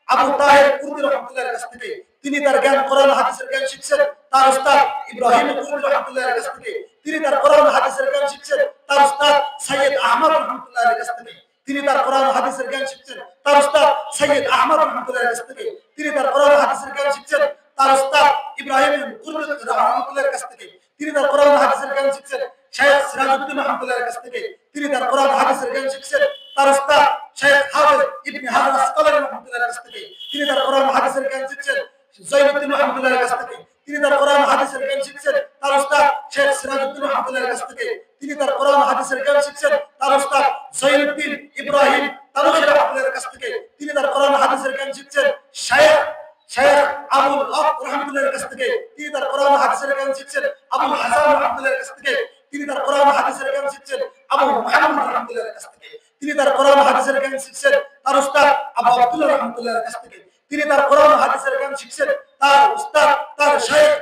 আবু তাহের কুরদি রাহমাতুল্লাহ আলাইহির কাছ থেকে। তিনি তার জ্ঞান কোরআন হাদিসের জ্ঞান শিখছেন তার উস্তাদ ইব্রাহিম কুরদি রাহমাতুল্লাহ আলাইহির কাছ থেকে। তিনি তার কোরআন হাদিসের জ্ঞান শিখছেন তার উস্তাদ সৈয়দ আহমদ রাহমাতুল্লাহ আলাইহির কাছ থেকে। তিনি তার কোরআন হাদিসের জ্ঞান শিখছেন তার উস্তাদ সৈয়দ আহমদ রাহমাতুল্লাহ আলাইহির কাছ থেকে। তিনি তার কোরআন হাদিসের জ্ঞান শিখছেন তার উস্তাদ ইব্রাহিম কুরদি রাহমাতুল্লাহর কাছ থেকে। তিনি তার কোরআন হাদিসের জ্ঞান শিখছেন শাইখ সিরাজউদ্দিন রাহমাতুল্লাহর কাছ থেকে। তিনি তার কোরআন হাদিসের জ্ঞান শিখছেন তার উস্তাদ শাইখ হাফেজ ইবনে হাজার আসকালানী রাহমাতুল্লাহর কাছ থেকে। তিনি তার কোরআন হাদিসের জ্ঞান শিখছেন জয়নুদ্দিন রাহমাতুল্লাহর কাছ থেকে। তিনি তার কোরআন হাদিসের জ্ঞান শিখছেন তার উস্তাদ শেখ সিরাজউদ্দিন রাহমাতুল্লাহর কাছ থেকে। তিনি তার কোরআন হাদিসের জ্ঞান শিখছেন তার উস্তাদ জয়নুদ্দিন ইব্রাহিম তানুখী রাহমাতুল্লাহর কাছ থেকে। তিনি তার কোরআন হাদিসের জ্ঞান শিখছেন শাইখ আবুল হক রাহমাতুল্লাহর কাছ থেকে। তিনি তার কোরআন হাদিসের জ্ঞান শিখছেন আবুল হাসান রাহমাতুল্লাহর কাছ থেকে। তিনি তার কোরআন হাদিসের জ্ঞান শিখছেন আবু মুহাম্মদ রাহমাতুল্লাহর কাছ থেকে। তিনি তার কোরআন হাদিসের জ্ঞান শিখছেন তার উস্তাদ আবু আব্দুল্লাহ রাহমাতুল্লাহর কাছ থেকে। তিনি তার কোরআন হাদিসের জ্ঞান শিখছেন তার উস্তাদ তার শাইখ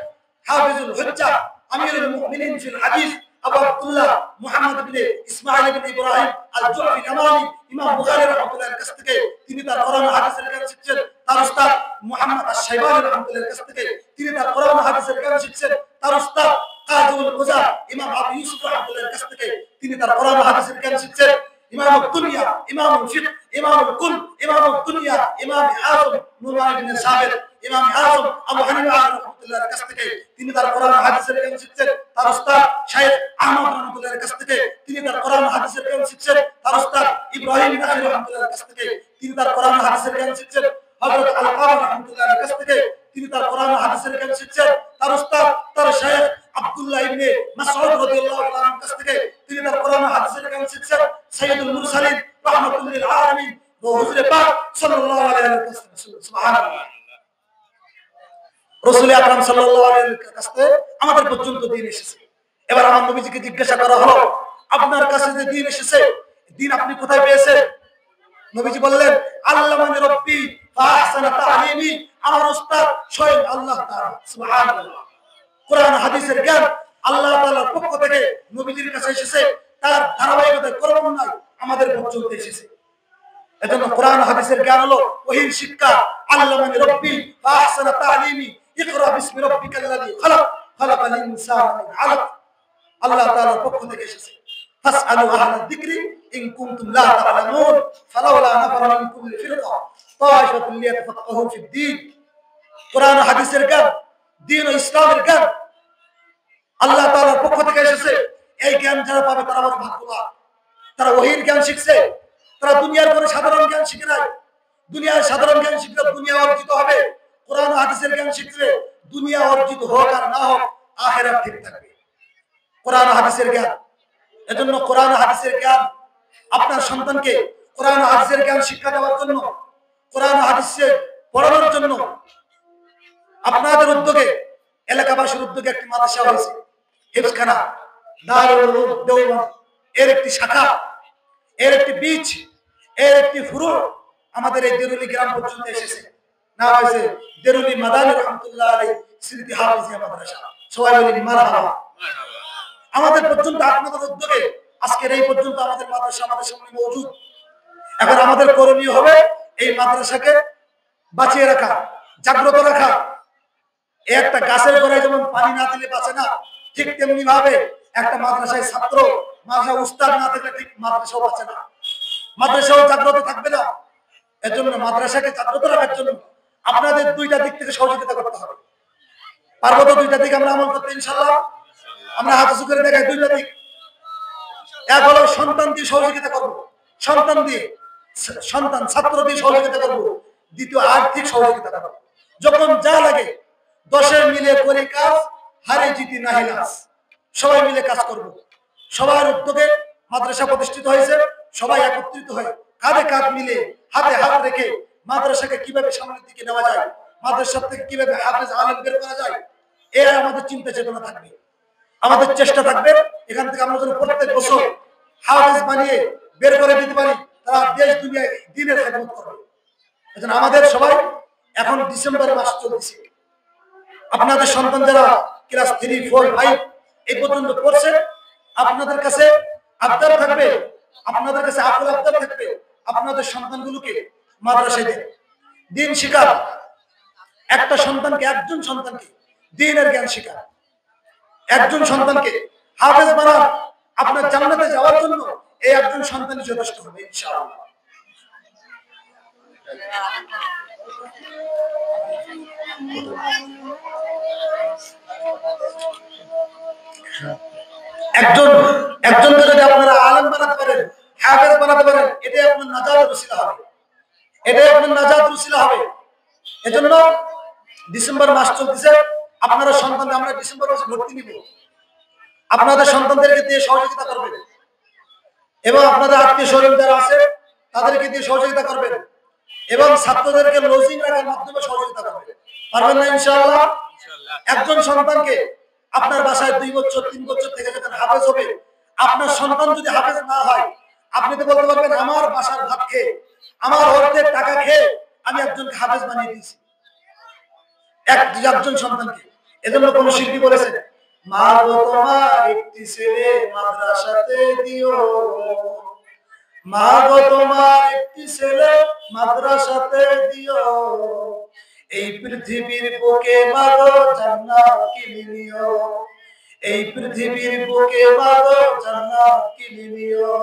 হাফিজুল হুজ্জা আমিরুল মুমিনিন ফিল হাদিস আবু আব্দুল্লাহ মুহাম্মদ ইবনে ইসমাঈল ইবনে ইব্রাহিম আল-জুফি ইমামি ইমাম বুখারী রাহমাতুল্লাহর কাছ থেকে। তিনি তার কোরআন হাদিসের জ্ঞান শিখছেন তার উস্তাদ মুহাম্মদ আশ-শাইবানী রাহমাতুল্লাহর কাছ থেকে। তিনি তার কোরআন হাদিসের জ্ঞান শিখছেন তার উস্তাদ কাজীউল কুযা ইমাম আবু ইউসুফ রাহমাতুল্লাহর কাছ থেকে। তিনি তার কোরআন হাদিসের জ্ঞান শিখছেন ইমামুদ দুনিয়া ইমামুল ফিকহ ইমামুল কুল ইমামুদ দুনিয়া ইমাম আযম নুরমান ইবনে সাবির ইমাম আযম আবু হানিফা রাহমাতুল্লাহর কাছ থেকে। তিনি তার কোরআন হাদিসের জ্ঞান শিখছেন তার উস্তাদ শাইখ আহমদ রাহমাতুল্লাহর কাছ থেকে। তিনি তার কোরআন হাদিসের জ্ঞান শিখছেন তার উস্তাদ ইব্রাহিম নাখি রাহমাতুল্লাহর কাছ থেকে। তিনি তার কোরআন হাদিসের জ্ঞান শিখছেন হযরত আল-কারম রাহমাতুল্লাহর কাছ থেকে। তিনি তার কোরআন হাদিসের জ্ঞান শিখছেন তার উস্তাদ তার শাইখ আব্দুল্লাহ ইবনে মাসউদ রাদিয়াল্লাহু তাআলার কাছ থেকে। তিনি তার কোরআন হাদিসের জ্ঞান শিখছেন সাইয়্যিদুল মুরসালিন রাহমাতুল লিল আলামিন ও হুজুর পাক সাল্লাল্লাহু আলাইহি ওয়াসাল্লাম। সুবহানাল্লাহ। রাসূল আকরাম সাল্লাল্লাহু আলাইহি ওয়াসাল্লামের কাছে আমাদের পর্যন্ত দ্বীন এসেছে। এবার আমার নবীজিকে জিজ্ঞাসা করা হলো, আপনার কাছে যে দ্বীন এসেছে, দ্বীন আপনি কোথায় পেয়েছেন? নবীজি বললেন, আল্লামানি রাব্বি ফাহসানা তা'লিমি, আমার উস্তাদ স্বয়ং আল্লাহ তাআলা। সুবহানাল্লাহ। কোরআন হাদিসের জ্ঞান আল্লাহ তাআলার পক্ষ থেকে নবীজির কাছে এসেছে, তার ধারাবাহিকতায় ক্রমান্বয়ে আমাদের পর্যন্ত এসেছে। এজন্য কোরআন হাদিসের জ্ঞান হলো ওহীর শিক্ষা। আল্লামানি রাব্বি ফাহসানা তা'লিমি, ইকরা বিসমি রাব্বিকাল্লাযী খালাক, খালাকাল ইনসানা মিন আলাক। আল্লাহ তাআলার পক্ষ থেকে এসেছে। ফাসআলু আহলায যিকরি ইন কুনতুম লা তা'লামুন ফালাউলা নাফারা মিন কুল্লি ফিরকা তা'iফাতুন লিয়াতাফাক্কাহু ফিদ-দীন। কোরআন হাদিসের জ্ঞান, দ্বীন ও ইসলামের জ্ঞান আল্লাহ তাআলার পক্ষ থেকে এসেছে। এই জ্ঞান যারা পাবে তারা বড় ভাগ্যবান। তারা ওহীর জ্ঞান শিখছে, তারা দুনিয়ার কোনো সাধারণ জ্ঞান শিখে নাই। দুনিয়ার সাধারণ জ্ঞান শিখলে দুনিয়া অর্জিত হবে, কোরআন হাদিসের জ্ঞান শিখলে দুনিয়া অর্জিত হোক আর না হোক আখিরাত ঠিক থাকবে। কোরআন হাদিসের জ্ঞান, এজন্য কোরআন হাদিসের জ্ঞান আপনার সন্তানকে কোরআন হাদিসের জ্ঞান শিক্ষা দেওয়ার জন্য, কোরআন হাদিসে পড়ানোর জন্য আপনাদের উদ্যোগে, এলাকাবাসীর উদ্যোগে একটি মাদ্রাসা হয়েছে, হিফজখানা দারুল উলুম দেওবন্দ। এর একটি শাখা, এর একটি বীজ, এর একটি ফুরু আমাদের এই দেরুলি গ্রাম পর্যন্ত এসেছে। না হয়েছে দেরুলি মাদানী রাহমাতুল্লাহ আলাইহি স্মৃতি হাফিজিয়া মাদ্রাসা। সবাই বলি মারহাবা। আমাদের পর্যন্ত আপনাদের উদ্যোগে আজকের এই পর্যন্ত আমাদের মাদ্রাসা আমাদের সামনে মজুদ। এখন আমাদের করণীয় হবে এই মাদ্রাসাকে বাঁচিয়ে রাখা, জাগ্রত রাখা। একটা গাছের গোড়ায় যেমন পানি না দিলে বাঁচে না, ঠিক তেমনি ভাবে একটা মাদ্রাসায় ছাত্র মাদ্রাসা উস্তাদ না থাকলে ঠিক মাদ্রাসাও বাঁচে না, মাদ্রাসাও জাগ্রত থাকবে না। এজন্য মাদ্রাসাকে জাগ্রত রাখার জন্য আপনাদের দুইটা দিক থেকে সহযোগিতা করতে হবে। পারবো তো দুইটা দিক আমরা আমল করতে ইনশাআল্লাহ? আমরা হাত উঁচু করে দেখাই দুইটা দিক। এক হলো সন্তান দিয়ে সহযোগিতা করবো, সন্তান দিয়ে সন্তান ছাত্র দিয়ে সহযোগিতা করবো। দ্বিতীয় আর্থিক সহযোগিতা করবো। যখন যা লাগে 10 মিলে করি কাজ, হারে জিতি নাহি নাচ। সবাই মিলে কাজ করব। সবার উদ্যোগে মাদ্রাসা প্রতিষ্ঠিত হয়েছে। সবাই একত্রিত হয়ে কাঁধে কাঁধ মিলে হাতে হাত রেখে মাদ্রাসাকে কিভাবে সামনের দিকে নেওয়া যায়, মাদ্রাসা থেকে কিভাবে হাফেজ আলেম বের করা যায়, এর আমাদের চিন্তা চেতনা থাকবে, আমাদের চেষ্টা থাকবে। এখান থেকে আমরা যেন প্রত্যেক বছর হাফেজ বানিয়ে বের করে দিতে পারি, তারা দেশ দুনিয়ায় দ্বীনের খেদমত করবে। এজন্য আমাদের সবাই এখন ডিসেম্বর মাস চলছে, আপনাদের সন্তান যারা ক্লাস 3, 4, 5 এই পর্যন্ত পড়ছে, আপনাদের কাছে আবদার থাকবে, আপনাদের কাছে আকুল আবদার থাকবে, আপনাদের সন্তানগুলোকে মাদ্রাসায় দিন শিক্ষা, একটা সন্তানকে, একজন সন্তানকে দ্বীনের জ্ঞান শিক্ষা, একজন সন্তানকে হাফেজ বানান। আপনার জান্নাতে যাওয়ার জন্য এই একজন সন্তানই যথেষ্ট হবে ইনশাআল্লাহ। একজনকে যদি আপনারা আলেম বানাতে পারেন, হাফেজ বানাতে পারেন, এটাই আপনার নাজাতের ওসিলা হবে, এটাই আপনার নাজাতের ওসিলা হবে। এজন্য ডিসেম্বর মাস চলতেছে, আপনারা সন্তান, আমরা ডিসেম্বর মাসে ভর্তি নিব, আপনাদের সন্তানদেরকে দিয়ে সহযোগিতা করবেন এবং আপনাদের আত্মীয় স্বজন যারা আছে তাদেরকে দিয়ে সহযোগিতা করবেন এবং ছাত্রদেরকে লজিং রাখার মাধ্যমে সহযোগিতা করবেন। পারবেন না ইনশাআল্লাহ? একজন সন্তানকে আপনার বাসায় 2 বছর 3 বছর থেকে যখন হাফেজ হবে, আপনার সন্তান যদি হাফেজ না হয়, আপনি তো বলতে পারবেন আমার বাসার ভাত খেয়ে, আমার অর্থের টাকা খেয়ে আমি একজনকে হাফেজ বানিয়ে দিয়েছি, একজন সন্তানকে। এজন্য কোন শিল্পী বলেছেন, মা গো তোমার একটি ছেলে মাদ্রাসাতে দিও, মা গো তোমার একটি ছেলে মাদ্রাসাতে দিও, এই পৃথিবীর বুকে মা গো জান্নাত কিনে নিও, এই পৃথিবীর বুকে মা গো জান্নাত কিনে নিও।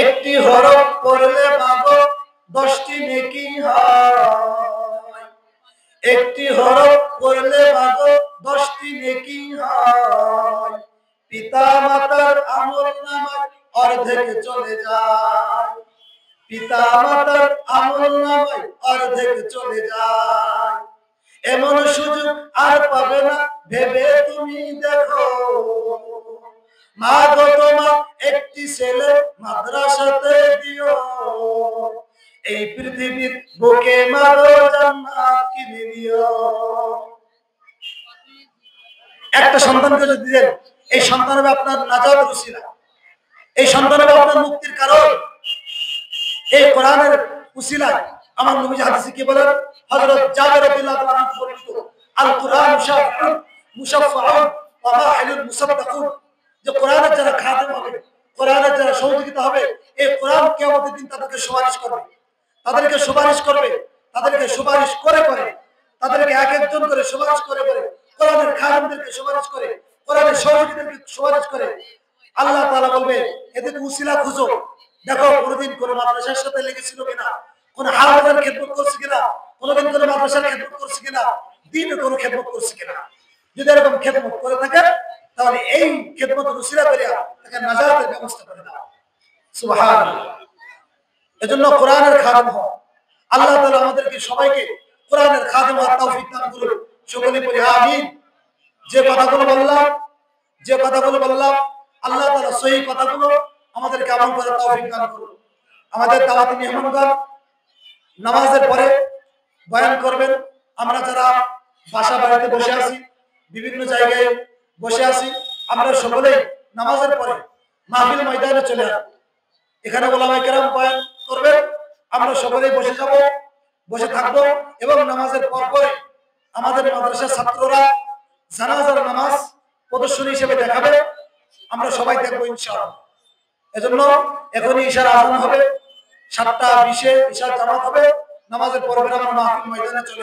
একটি হরফ পড়লে মা গো 10টি নেকি হয়, একটি হরফ পড়লে মা গো 10টি নেকি হয়, পিতা মাতার আমলনামায় অর্ধেক চলে যায়, পিতা মাতার আমলনামায় অর্ধেক চলে যায়। এমন সুযোগ আর পাবে না ভেবে তুমি দেখো, মা গো তোমার একটি ছেলে মাদ্রাসাতে দিও, এই পৃথিবীর বুকে মা গো জান্নাত কিনে দিও। একটা সন্তানকে যদি দিলেন, এই সন্তান হবে আপনার নাজাতের উসিলা, এই সন্তান হবে আপনার মুক্তির কারণ। এই কোরআনের উসিলায় আমার নবী হাদিসে কি বলেন, হযরত জাবের রাদিয়াল্লাহু তাআলা বর্ণিত, আল কুরআন মুশাফফাউন ওয়া মাহিলুল মুসাদ্দাকুন, যে কোরআনের যারা খাদেম হবে, কোরআনের যারা সহযোগিতা হবে, এই কোরআন কিয়ামতের দিন তাদেরকে সুপারিশ করবে, তাদেরকে সুপারিশ করবে, তাদেরকে সুপারিশ করে করে, তাদেরকে এক একজন করে সুপারিশ করে করে, কোরআনের খাদেমদেরকে সুপারিশ করে, কোরআনের সহযোগীদেরকে সুপারিশ করে। আল্লাহ তাআলা বলবে, এদের উসিলা খুঁজো, দেখো কোনদিন কোন মাদ্রাসার সাথে লেগেছিল কিনা, কোন হাফেজের খেদমত করছে কিনা, কোনদিন কোন মাদ্রাসার খেদমত করছে কিনা, দ্বীনে কোন খেদমত করছে কিনা। যদি এরকম খেদমত করে থাকে, তাহলে এই খেদমতের উসিলা করে তাকে নাজাতের ব্যবস্থা করে দাও। সুবহানাল্লাহ। এজন্য কোরআনের খাদেম হও। আল্লাহ তাআলা আমাদেরকে সবাইকে কোরআনের খাদেম হওয়ার তৌফিক দান করুন। সকলে বলি আমিন। যে কথাগুলো বললাম আল্লাহ তাআলা সহি কথাগুলো আমাদেরকে আমল করার তৌফিক দান করুন। আমাদের দাওয়াতি মেহমানগণ নামাজের পরে বয়ান করবেন। আমরা যারা বাসা বাড়িতে বসে আছি, বিভিন্ন জায়গায় বসে আছি, আমরা সকলেই নামাজের পরে মাহফিল ময়দানে চলে আসব। এখানে ওলামায়ে কেরাম বয়ান করবেন, আমরা সকলেই বসে যাব, বসে থাকবো এবং নামাজের পর পরে আমাদের মাদ্রাসার ছাত্ররা জানাজার নামাজ প্রদর্শনী হিসেবে দেখাবে, আমরা সবাই দেখবো ইনশাআল্লাহ। এজন্য এখনই ইশার আযান হবে, 7টা 20-এ ইশার জামাত হবে, নামাজের পরে আমরা মাহফিল ময়দানে চলে